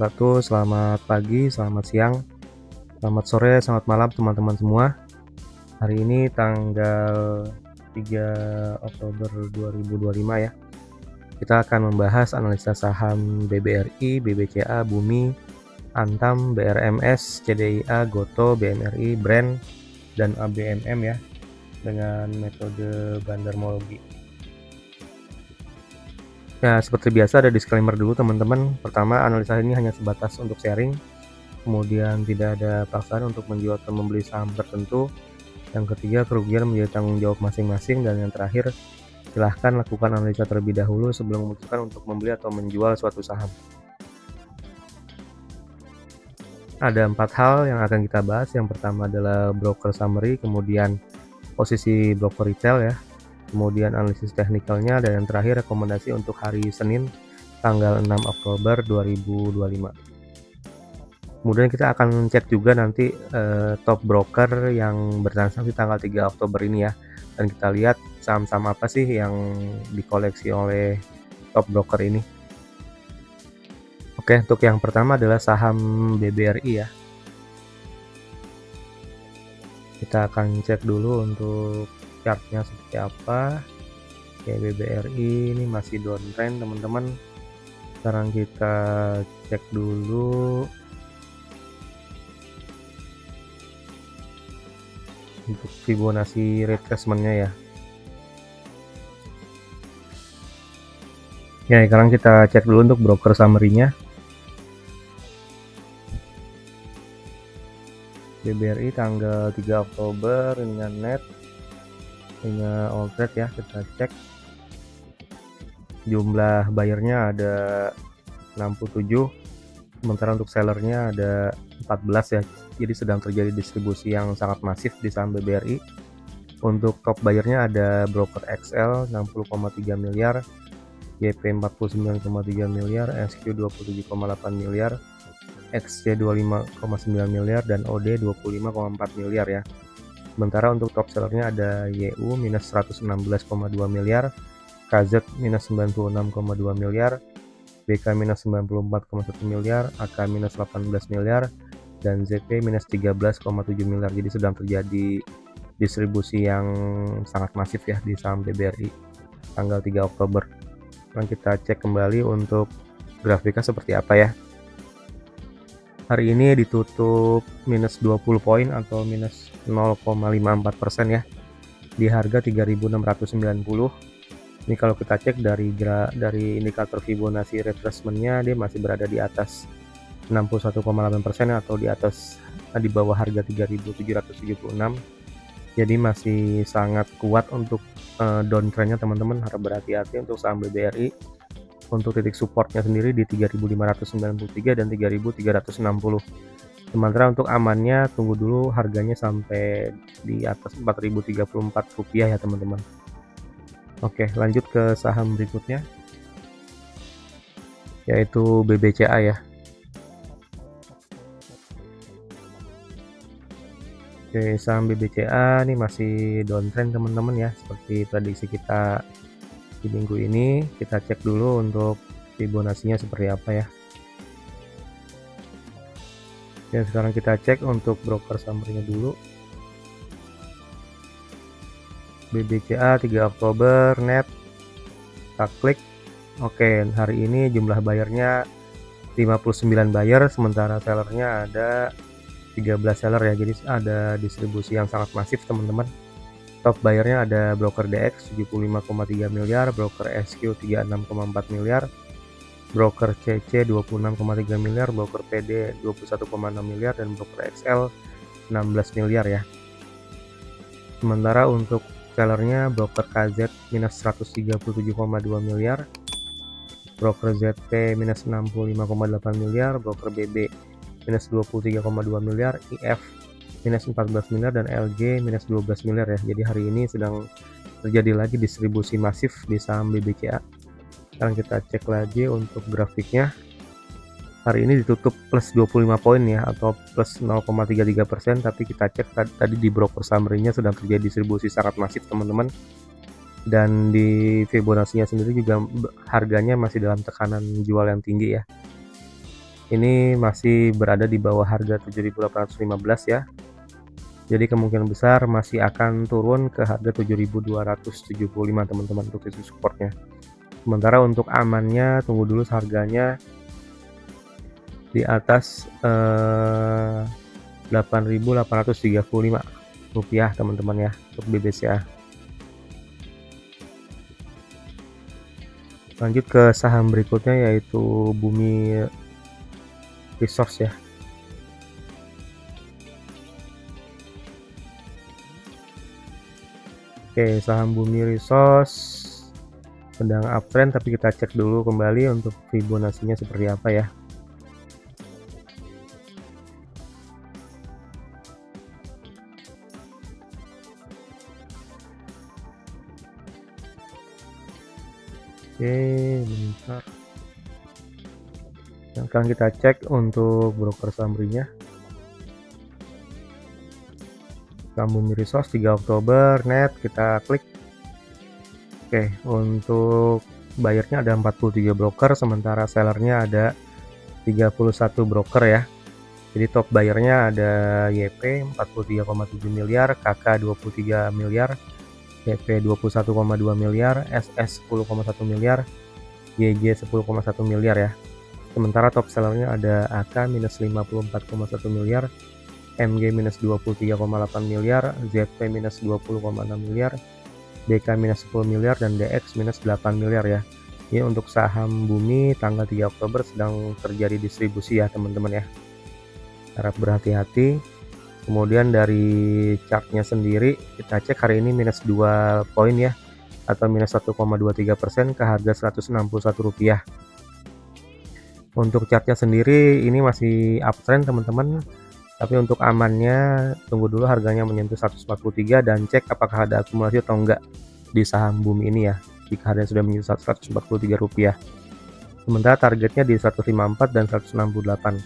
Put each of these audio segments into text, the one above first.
wabarakatuh. Selamat pagi, selamat siang, selamat sore, selamat malam teman-teman semua. Hari ini tanggal 3 Oktober 2025 ya. Kita akan membahas analisa saham BBRI, BBCA, Bumi, Antam, BRMS, CDIA, Goto, BMRI, Brand, dan ABMM ya, dengan metode bandarmologi. Ya, seperti biasa ada disclaimer dulu teman-teman. Pertama, analisa ini hanya sebatas untuk sharing. Kemudian tidak ada paksaan untuk menjual atau membeli saham tertentu. Yang ketiga, kerugian menjadi tanggung jawab masing-masing. Dan yang terakhir, silahkan lakukan analisa terlebih dahulu sebelum memutuskan untuk membeli atau menjual suatu saham. Ada 4 hal yang akan kita bahas. Yang pertama adalah broker summary, kemudian posisi broker retail ya, kemudian analisis teknikalnya, dan yang terakhir rekomendasi untuk hari Senin tanggal 6 Oktober 2025. Kemudian kita akan cek juga nanti top broker yang bertransaksi tanggal 3 Oktober ini ya, dan kita lihat saham-saham apa sih yang dikoleksi oleh top broker ini. Oke, untuk yang pertama adalah saham BBRI ya. Kita akan cek dulu untuk chartnya seperti apa. Oke, BBRI ini masih downtrend teman-teman. Sekarang kita cek dulu untuk Fibonacci retracement-nya ya. Ya, sekarang kita cek dulu untuk broker summary-nya. BBRI tanggal 3 Oktober dengan net, dengan all trade ya. Kita cek jumlah buyernya ada 67, sementara untuk sellernya ada 14 ya. Jadi sedang terjadi distribusi yang sangat masif di saham BBRI. Untuk top buyernya ada broker XL 60,3 miliar, YP 49,3 miliar, SQ 27,8 miliar, XC 25,9 miliar, dan OD 25,4 miliar ya. Sementara untuk top sellernya ada YU minus 116,2 miliar, KZ minus 96,2 miliar, BK minus 94,1 miliar, AK minus 18 miliar, dan ZP minus 13,7 miliar. Jadi sedang terjadi distribusi yang sangat masif ya di saham BBRI tanggal 3 Oktober. Sekarang kita cek kembali untuk grafiknya seperti apa ya. Hari ini ditutup minus 20 poin atau minus 0,54% ya, di harga 3.690. Ini kalau kita cek dari indikator Fibonacci retracement-nya, dia masih berada di atas 61,8% atau di bawah harga 3.776. Jadi masih sangat kuat untuk downtrend-nya teman-teman. Harap berhati-hati untuk saham BBRI. Untuk titik supportnya sendiri di 3.593 dan 3.360. Sementara untuk amannya tunggu dulu harganya sampai di atas 4.034 rupiah ya teman-teman. Oke, lanjut ke saham berikutnya, yaitu BBCA ya. Oke, saham BBCA ini masih downtrend teman-teman ya, seperti prediksi kita di minggu ini. Kita cek dulu untuk Fibonacci-nya seperti apa ya. Ya, sekarang kita cek untuk broker summary-nya dulu. BBCA 3 Oktober net, kita klik. Oke, hari ini jumlah bayarnya 59 buyer, sementara sellernya ada 13 seller ya. Jadi ada distribusi yang sangat masif teman-teman. Top bayarnya ada broker DX 75,3 miliar, broker SQ 36,4 miliar, broker CC 26,3 miliar, broker PD 21,6 miliar, dan broker XL 16 miliar ya. Sementara untuk sellernya broker KZ minus 137,2 miliar, broker ZP minus 65,8 miliar, broker BB minus 23,2 miliar, IF minus 14 miliar, dan LG minus 12 miliar ya. Jadi hari ini sedang terjadi lagi distribusi masif di saham BBCA. Sekarang kita cek lagi untuk grafiknya. Hari ini ditutup plus 25 poin ya, atau plus 0,33%, tapi kita cek tadi di broker summary-nya sedang terjadi distribusi sangat masif teman-teman. Dan di Fibonacci-nya sendiri juga harganya masih dalam tekanan jual yang tinggi ya. Ini masih berada di bawah harga 7.815 ya. Jadi kemungkinan besar masih akan turun ke harga 7.275 teman-teman untuk titik supportnya. Sementara untuk amannya tunggu dulu harganya di atas 8.835 rupiah teman-teman ya untuk BBCA. Lanjut ke saham berikutnya yaitu Bumi Resource ya. Oke, saham Bumi Resource sedang uptrend, tapi kita cek dulu kembali untuk Fibonacci-nya seperti apa ya. Oke, bentar. Yang akan kita cek untuk broker summary-nya. Saham Bumi Resource 3 Oktober net, kita klik. Oke, untuk buyernya ada 43 broker, sementara sellernya ada 31 broker ya. Jadi top buyernya ada YP 43,7 miliar, KK 23 miliar, PP 21,2 miliar, SS 10,1 miliar, YJ 10,1 miliar ya. Sementara top sellernya ada AK minus 54,1 miliar, MG minus 23,8 miliar, ZP minus 20,6 miliar, BK minus 10 miliar, dan DX minus 8 miliar ya. Ini untuk saham Bumi tanggal 3 Oktober sedang terjadi distribusi ya teman-teman ya. Harap berhati-hati. Kemudian dari chartnya sendiri kita cek hari ini minus 2 poin ya, atau minus 1,23% ke harga Rp161. Untuk chartnya sendiri ini masih uptrend teman-teman, tapi untuk amannya tunggu dulu harganya menyentuh 143 dan cek apakah ada akumulasi atau enggak di saham Bumi ini ya, jika harganya sudah menyentuh Rp143. Sementara targetnya di 154 dan 168.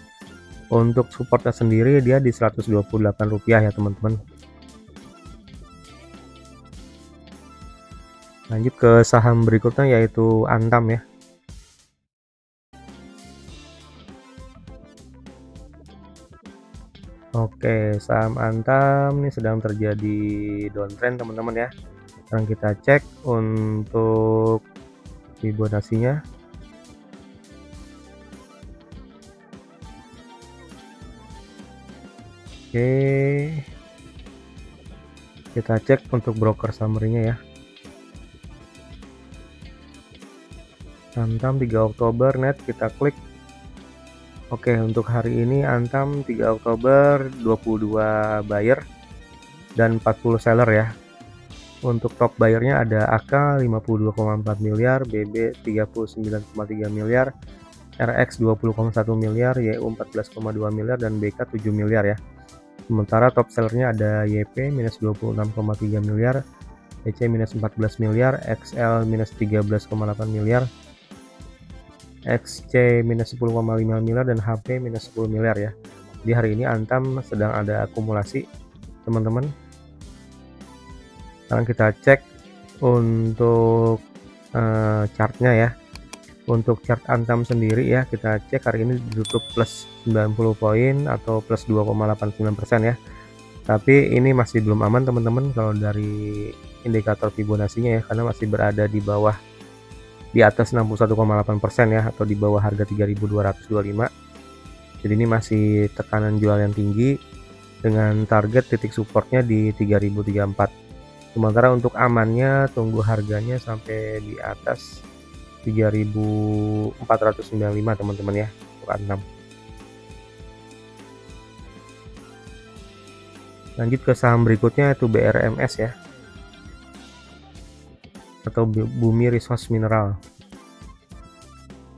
Untuk supportnya sendiri dia di Rp128 ya teman-teman. Lanjut ke saham berikutnya yaitu Antam ya. Oke, saham Antam ini sedang terjadi downtrend teman-teman ya. Sekarang kita cek untuk Fibonacci-nya. Oke, kita cek untuk broker summary-nya ya. Antam 3 Oktober net, kita klik. Oke, untuk hari ini Antam 3 Oktober 22 buyer dan 40 seller ya. Untuk top buyernya ada AK 52,4 miliar, BB 39,3 miliar, RX 20,1 miliar, YU 14,2 miliar, dan BK 7 miliar ya. Sementara top sellernya ada YP minus 26,3 miliar, EC minus 14 miliar, XL minus 13,8 miliar, XC minus 10,5 miliar, dan HP minus 10 miliar ya. Di hari ini Antam sedang ada akumulasi teman-teman. Sekarang kita cek untuk chartnya ya. Untuk chart Antam sendiri ya, kita cek hari ini ditutup plus 90 poin atau plus 2,89% ya. Tapi ini masih belum aman teman-teman kalau dari indikator Fibonacci-nya ya, karena masih berada di bawah, di atas 61,8% ya, atau di bawah harga 3.225. Jadi ini masih tekanan jual yang tinggi dengan target titik supportnya di 3.034. Sementara untuk amannya tunggu harganya sampai di atas 3.495 teman-teman ya untuk Antam. Lanjut ke saham berikutnya yaitu BRMS ya, atau Bumi Resource Mineral.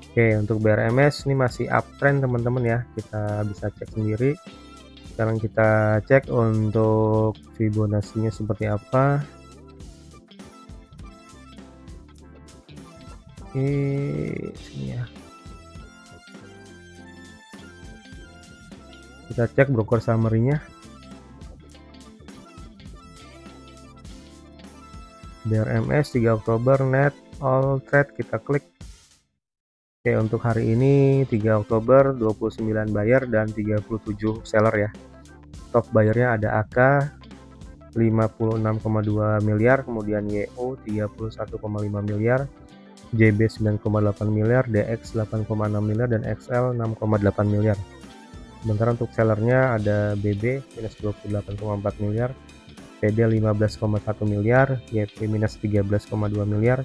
Oke, untuk BRMS ini masih uptrend teman-teman ya, kita bisa cek sendiri. Sekarang kita cek untuk Fibonacci-nya seperti apa. Oke, sini ya. Kita cek broker summary-nya. BRMS 3 Oktober net all trade, kita klik. Oke, untuk hari ini 3 Oktober 29 buyer dan 37 seller ya. Top buyernya ada AK 56,2 miliar, kemudian YO 31,5 miliar, JB 9,8 miliar, DX 8,6 miliar, dan XL 6,8 miliar. Sementara untuk sellernya ada BB minus 28,4 miliar, PD 15,1 miliar, YP minus 13,2 miliar,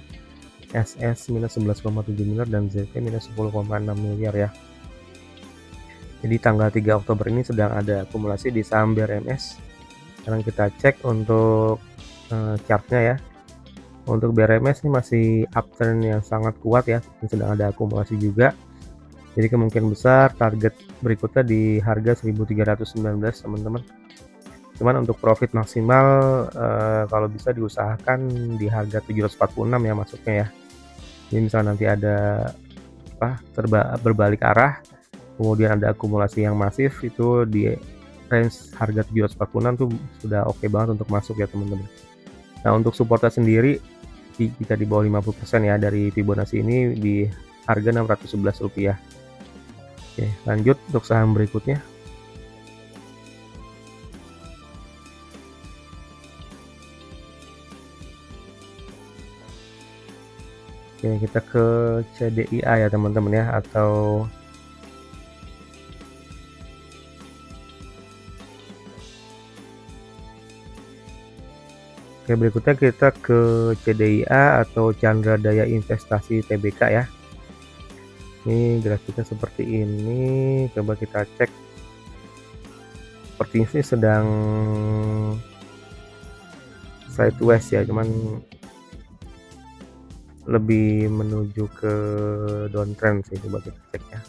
SS minus 11,7 miliar, dan ZP minus 10,6 miliar ya. Jadi tanggal 3 Oktober ini sedang ada akumulasi di saham BRMS. Sekarang kita cek untuk chartnya ya. Untuk BRMS ini masih uptrend yang sangat kuat ya, sedang ada akumulasi juga. Jadi kemungkinan besar target berikutnya di harga 1319 teman-teman. Cuman untuk profit maksimal kalau bisa diusahakan di harga 746 ya masuknya ya. Jadi misalnya nanti ada berbalik arah, kemudian ada akumulasi yang masif, itu di range harga 746 tuh sudah oke banget untuk masuk ya teman-teman. Nah untuk supportnya sendiri jika di bawah 50% ya dari Fibonacci ini di harga Rp611. Oke, lanjut untuk saham berikutnya. Oke, kita ke CDIA ya teman-teman ya, atau oke, berikutnya kita ke CDIA atau Chandra Daya Investasi Tbk ya. Ini grafiknya seperti ini, coba kita cek. Seperti ini sedang sideways ya, cuman lebih menuju ke downtrend sih, coba kita cek ya.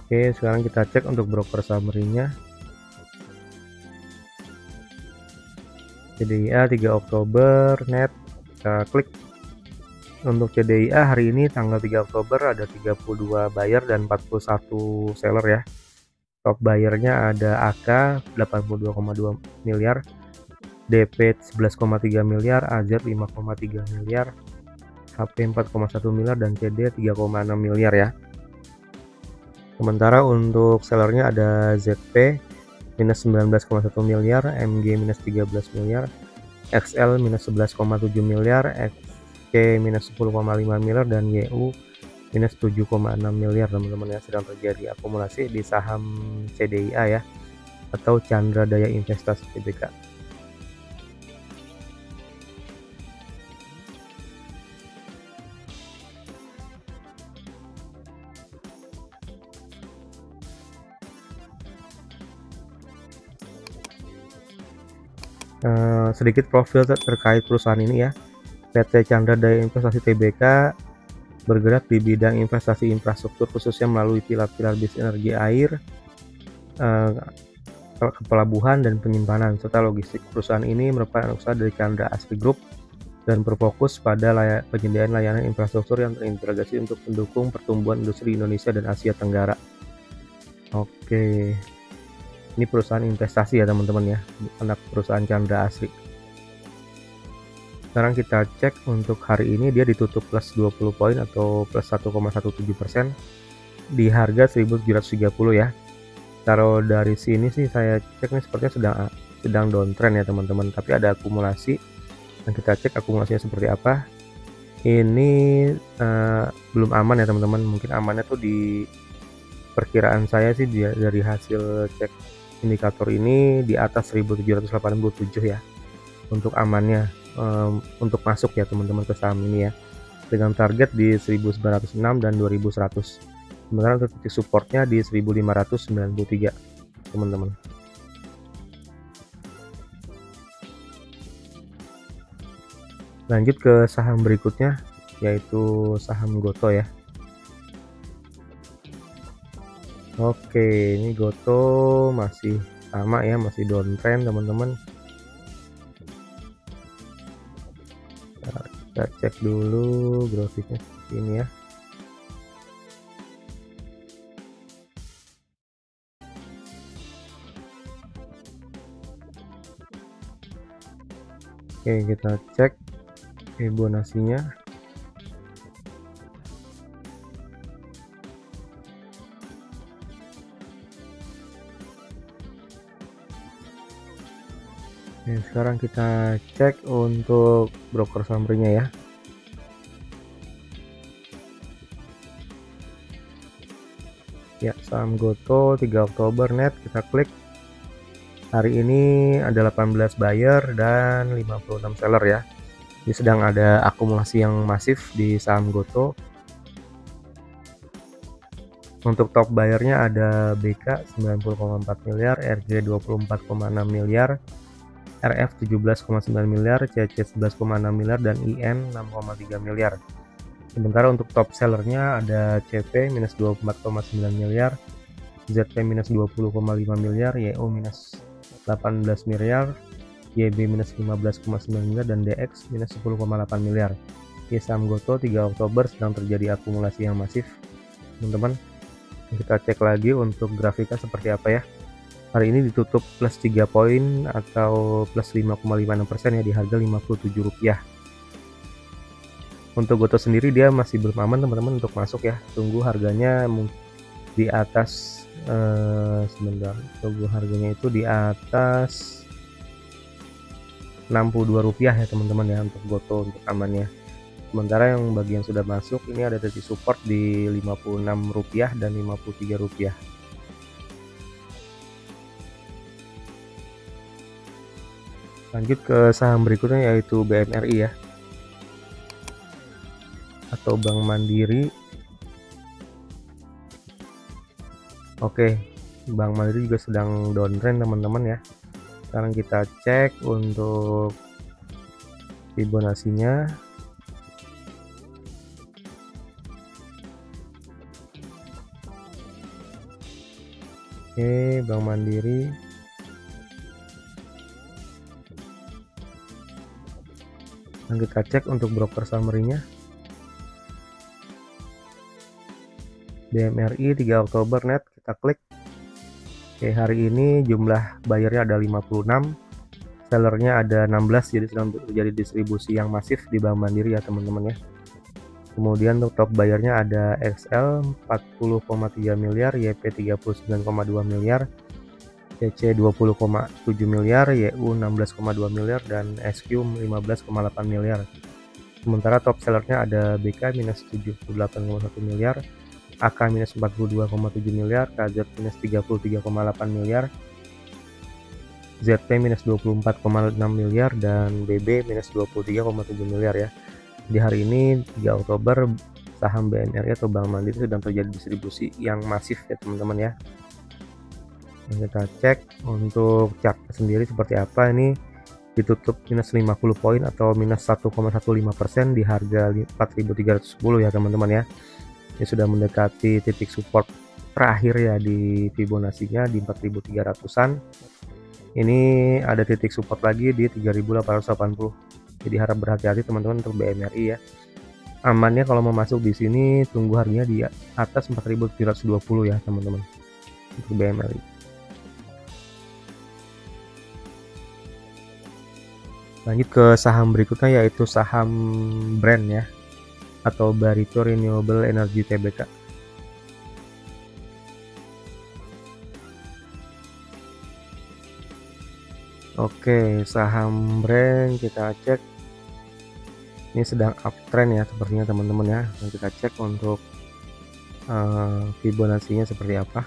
Oke, sekarang kita cek untuk broker summary-nya. CDIA 3 Oktober net, kita klik. Untuk CDIA hari ini tanggal 3 Oktober ada 32 buyer dan 41 seller ya. Top buyernya ada AK 82,2 miliar, DP 11,3 miliar, AZ 5,3 miliar, HP 4,1 miliar, dan CD 3,6 miliar ya. Sementara untuk sellernya ada ZP minus 19,1 miliar, MG minus 13 miliar, XL minus 11,7 miliar, XK minus 10,5 miliar, dan YU minus 7,6 miliar teman-teman ya. Sedang terjadi akumulasi di saham CDIA ya, atau Chandra Daya Investasi Tbk. Sedikit profil terkait perusahaan ini ya. PT Chandra Daya Investasi Tbk bergerak di bidang investasi infrastruktur khususnya melalui pilar-pilar bisnis energi air, kepelabuhan dan penyimpanan serta logistik. Perusahaan ini merupakan usaha dari Chandra Asri Group dan berfokus pada penyediaan layanan infrastruktur yang terintegrasi untuk mendukung pertumbuhan industri Indonesia dan Asia Tenggara. Oke. Ini perusahaan investasi ya teman-teman ya, anak perusahaan Chandra Asri. Sekarang kita cek untuk hari ini dia ditutup plus 20 poin atau plus 1,17% di harga 1730 ya. Kalau dari sini sih saya cek nih sepertinya sedang downtrend ya teman-teman, tapi ada akumulasi. Dan kita cek akumulasinya seperti apa. Ini belum aman ya teman-teman, mungkin amannya tuh di perkiraan saya sih dari hasil cek indikator ini di atas 1787 ya untuk amannya, untuk masuk ya teman-teman ke saham ini ya, dengan target di 1906 dan 2100. Sementara untuk titik supportnya di 1593 teman-teman. Lanjut ke saham berikutnya yaitu saham Goto ya. Oke, ini Goto masih sama ya, masih downtrend teman-teman. Kita cek dulu grafiknya seperti ini ya. Oke, kita cek Fibonacci-nya. Oke, sekarang kita cek untuk broker summary-nya ya. Ya, saham Goto 3 Oktober net kita klik. Hari ini ada 18 buyer dan 56 seller ya. Jadi sedang ada akumulasi yang masif di saham Goto. Untuk top buyernya ada BK 90,4 miliar, RG 24,6 miliar, RF 17,9 miliar, CC 11,6 miliar, dan IN 6,3 miliar. Sementara untuk top sellernya ada CP minus 24,9 miliar, ZP minus 20,5 miliar, YO minus 18 miliar, YB minus 15,9 miliar, dan DX minus 10,8 miliar. Di saham Goto 3 Oktober sedang terjadi akumulasi yang masif, teman-teman. Kita cek lagi untuk grafika seperti apa ya. Hari ini ditutup plus 3 poin atau plus 5,56% ya di harga Rp57. Untuk Goto sendiri dia masih belum aman teman-teman untuk masuk ya. Tunggu harganya di atas sebentar. Tunggu harganya itu di atas Rp62 ya teman-teman ya untuk Goto untuk amannya. Sementara yang bagian sudah masuk ini ada titik support di Rp56 dan Rp53. Lanjut ke saham berikutnya yaitu BMRI ya, atau Bank Mandiri. Oke, Bank Mandiri juga sedang downtrend teman-teman ya. Sekarang kita cek untuk Fibonacci-nya. Oke, Bank Mandiri. Dan kita cek untuk broker summary-nya. BMRI 3 Oktober net kita klik. Oke, hari ini jumlah bayarnya ada 56, sellernya ada 16, jadi sedang terjadi distribusi yang masif di Bank Mandiri ya teman-teman ya. Kemudian untuk top bayarnya ada XL 40,3 miliar, YP 39,2 miliar, CC 20,7 miliar, YU 16,2 miliar, dan SQ 15,8 miliar. Sementara top sellernya ada BK minus 78,1 miliar, AK minus 42,7 miliar, KZ minus 33,8 miliar, ZP minus 24,6 miliar, dan BB minus 23,7 miliar ya. Di hari ini 3 Oktober saham BNRI atau Bank Mandiri sedang terjadi distribusi yang masif ya teman-teman ya. Kita cek untuk chart sendiri seperti apa. Ini ditutup minus 50 poin atau minus 1,15% di harga 4.310 ya teman-teman ya. Ini sudah mendekati titik support terakhir ya di Fibonacci-nya di 4.300-an. Ini ada titik support lagi di 3.880. Jadi harap berhati-hati teman-teman untuk BMRI ya. Amannya kalau mau masuk di sini tunggu harganya di atas 4.720 ya teman-teman untuk BMRI. Lanjut ke saham berikutnya yaitu saham brand ya, atau Barito Renewable Energy Tbk. Oke, saham brand kita cek. Ini sedang uptrend ya sepertinya teman-teman ya. Dan kita cek untuk Fibonacci-nya seperti apa.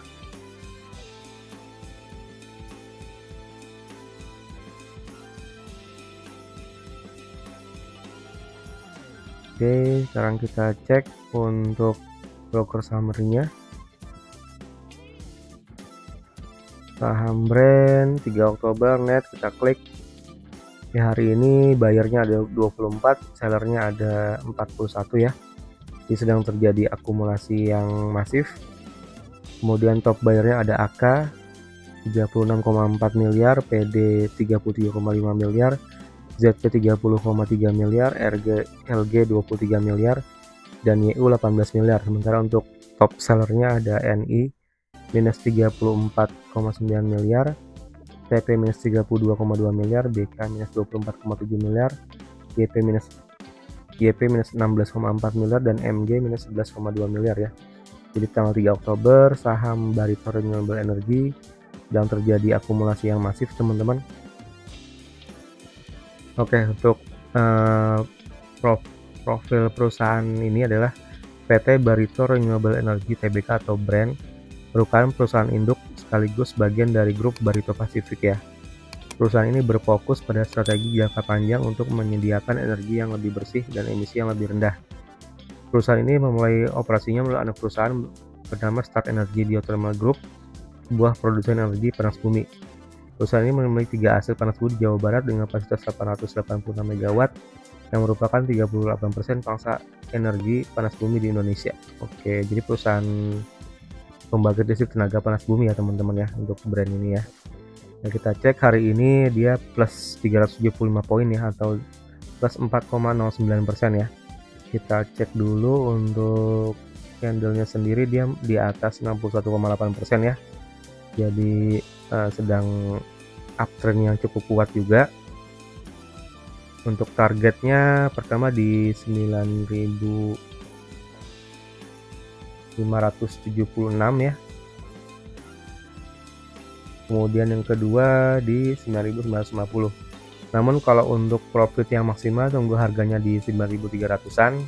Oke, sekarang kita cek untuk broker summary-nya. Saham brand 3 Oktober net kita klik. Di hari ini bayarnya ada 24, sellernya ada 41 ya. Ini sedang terjadi akumulasi yang masif. Kemudian top bayarnya ada AK 36,4 miliar, PD 33,5 miliar, ZP 30,3 miliar, LG 23 miliar, dan YU 18 miliar. Sementara untuk top sellernya ada NI minus 34,9 miliar, TP minus 32,2 miliar, BK minus 24,7 miliar, YP minus 16,4 miliar, dan MG minus 11,2 miliar ya. Jadi tanggal 3 Oktober saham Barito Renewable Energy sedang terjadi akumulasi yang masif teman-teman. Oke, untuk profil perusahaan ini adalah PT Barito Renewable Energy Tbk atau BREN, merupakan perusahaan induk sekaligus bagian dari grup Barito Pacific ya. Perusahaan ini berfokus pada strategi jangka panjang untuk menyediakan energi yang lebih bersih dan emisi yang lebih rendah. Perusahaan ini memulai operasinya melalui anak perusahaan bernama Start Energy Geothermal Group, sebuah produsen energi panas bumi. Perusahaan ini memiliki 3 hasil panas bumi di Jawa Barat dengan kapasitas 886 MW yang merupakan 38% pangsa energi panas bumi di Indonesia. Oke, jadi perusahaan pembangkit listrik tenaga panas bumi ya teman-teman ya untuk brand ini ya. Nah, kita cek hari ini dia plus 375 poin ya, atau plus 4,09% ya. Kita cek dulu untuk candlenya sendiri, dia di atas 61,8% ya. Jadi sedang uptrend yang cukup kuat juga. Untuk targetnya pertama di 9.576 ya. Kemudian yang kedua di 9.950. Namun kalau untuk profit yang maksimal tunggu harganya di 9.300-an.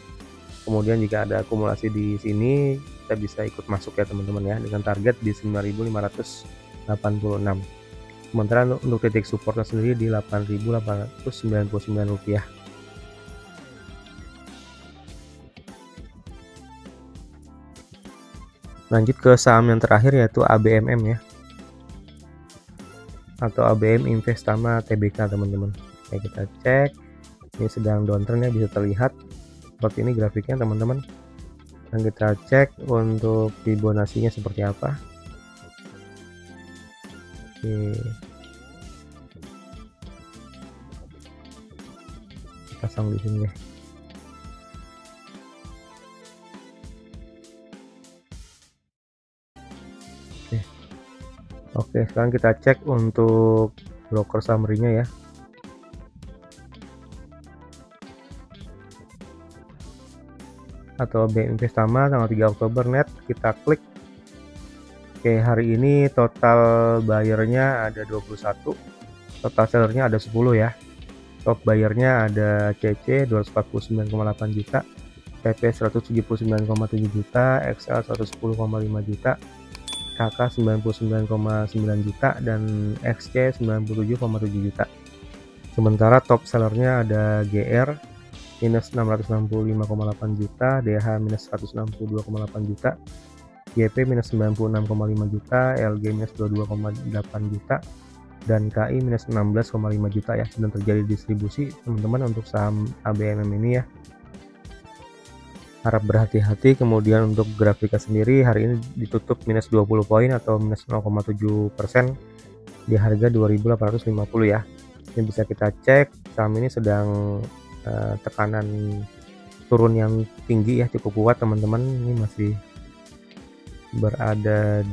Kemudian jika ada akumulasi di sini kita bisa ikut masuk ya teman-teman ya, dengan target di 9.586. Sementara untuk titik supportnya sendiri di 8.899 rupiah. Lanjut ke saham yang terakhir yaitu ABMM ya, atau ABM Investama Tbk teman-teman. Oke, kita cek ini sedang downtrend ya, bisa terlihat seperti ini grafiknya teman-teman. Dan kita cek untuk Fibonacci-nya seperti apa. Oke, pasang di sini deh. Oke, sekarang kita cek untuk broker summary-nya ya. Atau BM Investama tanggal 3 Oktober net, kita klik. Oke, hari ini total buyer-nya ada 21, total sellernya ada 10 ya. Top buyer-nya ada CC 249,8 juta, PP 179,7 juta, XL 110,5 juta, KK 99,9 juta, dan XC 97,7 juta. Sementara top sellernya ada GR minus 665,8 juta, DH minus 162,8 juta, YP minus 96,5 juta, LG minus 22,8 juta, dan KI minus 16,5 juta ya. Sedang terjadi distribusi teman-teman untuk saham ABMM ini ya. Harap berhati-hati. Kemudian untuk grafiknya sendiri hari ini ditutup minus 20 poin atau minus 0,7% di harga 2.850 ya. Ini bisa kita cek, saham ini sedang tekanan turun yang tinggi ya, cukup kuat teman-teman. Ini masih berada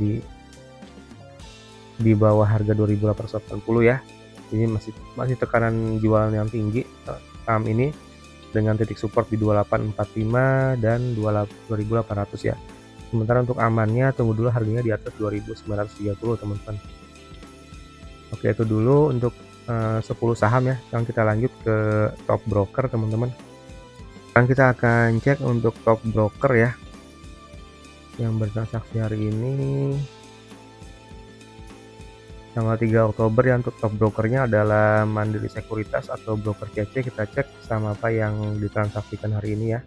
di bawah harga 2.880 ya. Ini masih tekanan jualan yang tinggi saham ini, dengan titik support di 2845 dan 2.800 ya. Sementara untuk amannya tunggu dulu harganya di atas 2.930 teman-teman. Oke, itu dulu untuk 10 saham ya. Sekarang kita lanjut ke top broker teman-teman. Sekarang kita akan cek untuk top broker ya yang bertransaksi hari ini tanggal 3 Oktober ya. Untuk top brokernya adalah Mandiri Sekuritas atau broker CC. Kita cek sama apa yang ditransaksikan hari ini ya.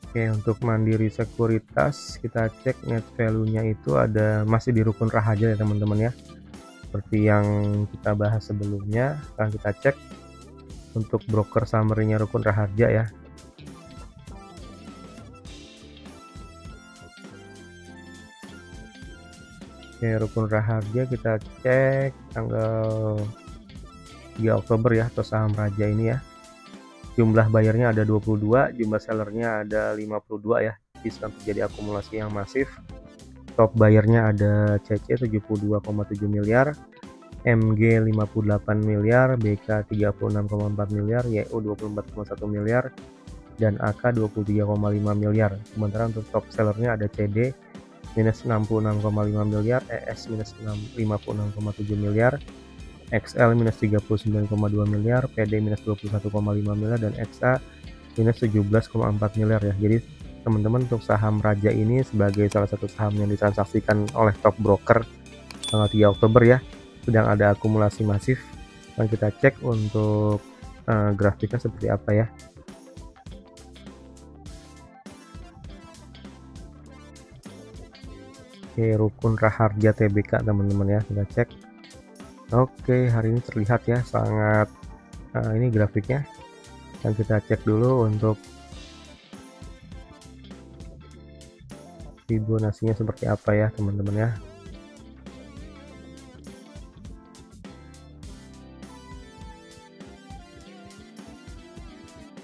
Oke, untuk Mandiri Sekuritas kita cek net value-nya itu masih di rukun Raharja ya teman-teman ya, seperti yang kita bahas sebelumnya. Sekarang kita cek untuk broker summary-nya rukun Raharja ya. Oke, rukun Raharja kita cek tanggal 3 Oktober ya, atau saham Raja ini ya. Jumlah bayarnya ada 22, jumlah sellernya ada 52 ya. Jadi sedang terjadi akumulasi yang masif. top buyer-nya ada CC 72,7 miliar, MG 58 miliar, BK 36,4 miliar, YU 24,1 miliar, dan AK 23,5 miliar. Sementara untuk top sellernya ada CD minus 66,5 miliar, ES minus 56,7 miliar, XL minus 39,2 miliar, PD minus 21,5 miliar, dan XA minus 17,4 miliar ya. Jadi teman-teman untuk saham Raja ini sebagai salah satu saham yang ditransaksikan oleh top broker tanggal 3 Oktober ya, sedang ada akumulasi masif. Dan kita cek untuk grafiknya seperti apa ya. Oke, rukun Raharja TBK teman-teman ya, kita cek. Oke, hari ini terlihat ya sangat ini grafiknya, dan kita cek dulu untuk Fibonacci-nya seperti apa ya teman-teman ya.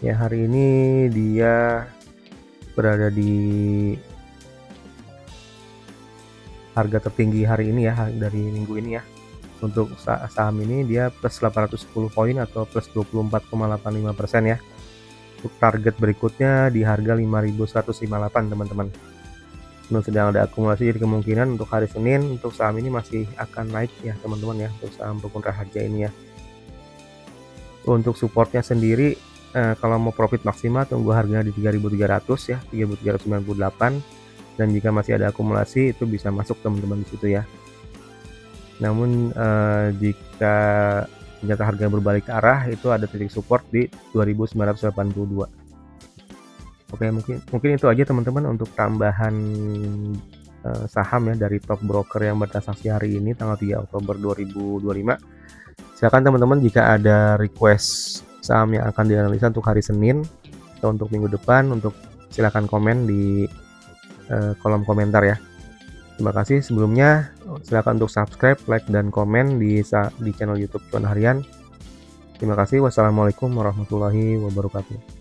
Ya, hari ini dia berada di harga tertinggi hari ini ya, dari minggu ini ya. Untuk saham ini dia plus 810 poin atau plus 24,85% ya. Untuk target berikutnya di harga 5158 teman-teman. Dan sedang ada akumulasi, jadi kemungkinan untuk hari Senin untuk saham ini masih akan naik ya teman-teman ya, untuk saham rukun Raharja ini ya. Untuk supportnya sendiri kalau mau profit maksimal tunggu harganya di 3.300 ya, 3.398, dan jika masih ada akumulasi itu bisa masuk teman-teman di situ ya. Namun jika ternyata harga berbalik arah itu ada titik support di 2.982. Oke, mungkin itu aja teman-teman untuk tambahan saham ya dari top broker yang bertransaksi hari ini tanggal 3 Oktober 2025. Silakan teman-teman jika ada request saham yang akan dianalisa untuk hari Senin atau untuk minggu depan, untuk silakan komen di kolom komentar ya. Terima kasih sebelumnya, silakan untuk subscribe, like, dan komen di channel YouTube Cuan Harian. Terima kasih. Wassalamualaikum warahmatullahi wabarakatuh.